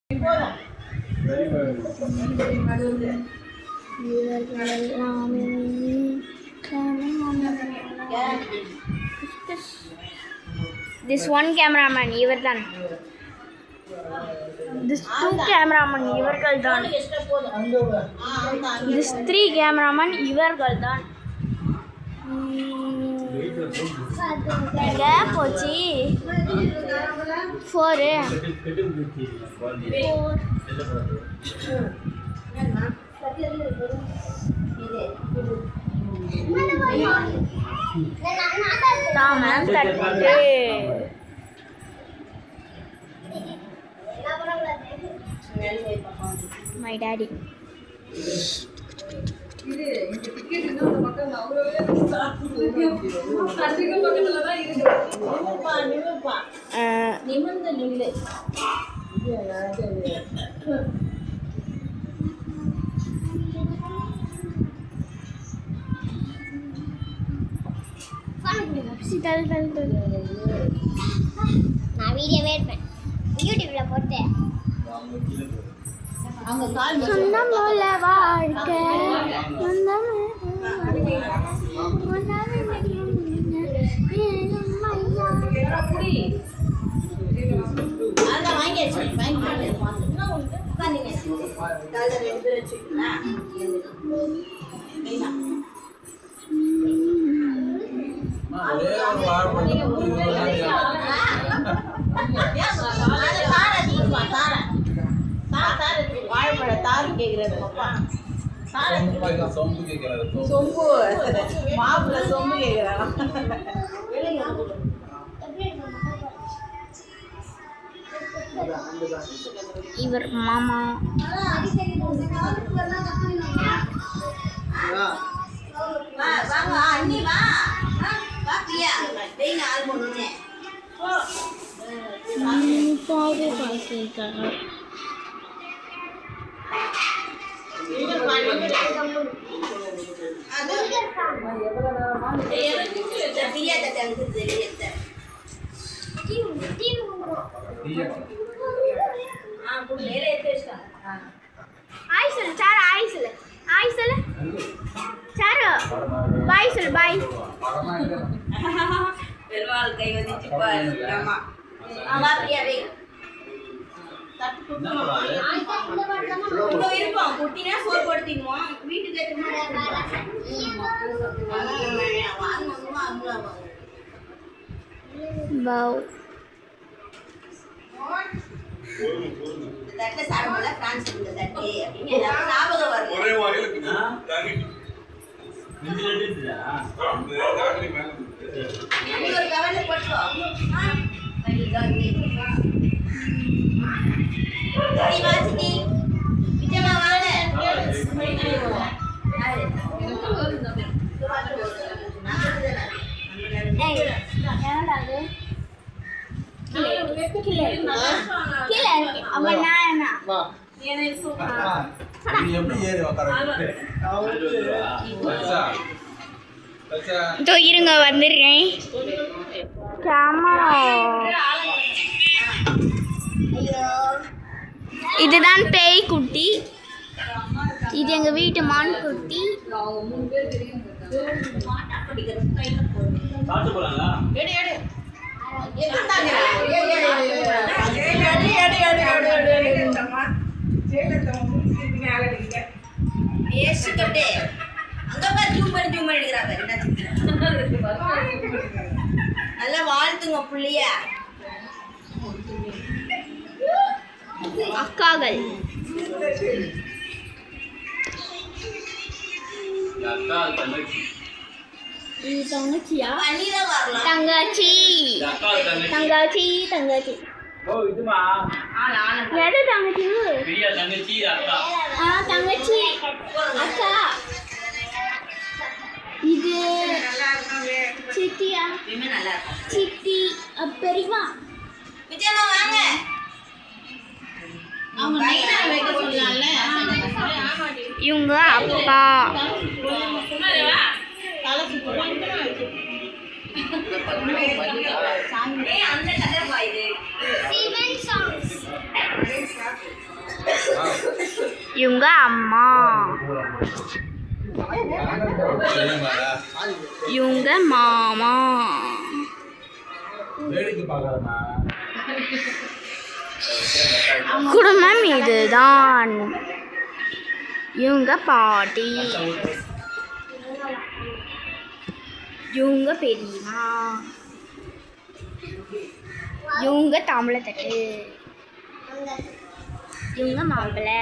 This one cameraman, Ivardan. This two cameraman, Ivargaldan. This three cameraman, Ivargaldan. Gap pochi. 4. My daddy. நான் வீடியோவே எடுப்பேன் யூடியூப்ல போட்டேன் சொந்தமுள்ள வாழ்க்கை இவர் மாமா ஆயிசல் சார் ஆயிசல் ஆயிசல் சார் பாய் சொல் பாய் பெருமாள் கை வந்துச்சு பாரு ஆமா ஆமா பிரியாவே இருப்போம் குட்டினா சோறு போடுத்திடுவோம் வீட்டுக்கு ஏற்ற வாவ் தட்டை சாப்பிடல பிரான்ஸ் இந்த தட்டை அப்படின்னு எல்லாரும் ஞாபகம் வருது ஒரே வாயிலுக்கு ஒரு கவர்ல போட்டுக்கோ வாசிட்டி விஜயமா வாழ இருங்க வந்துடுறேன் இதுதான் பேய் குட்டி இது எங்க வீட்டு மான் குட்டி நல்லா வாழ்த்துங்க புள்ளிய அக்காகள் தங்கச்சியா தங்கச்சி தங்கச்சி தங்கச்சி எது தங்கச்சி தங்கச்சி அக்கா இது சித்தியா சித்தி பெரியமா விஜயமா வாங்க இவங்க அப்பா அந்த கதை பாயுது இவங்க அம்மா. இவங்க மாமா. குடும்பம் இதுதான். இவங்க பாட்டி. இவங்க பெரியம்மா. இவங்க தாம்பளத்தட்டு. இவங்க மாப்பிள்ளை.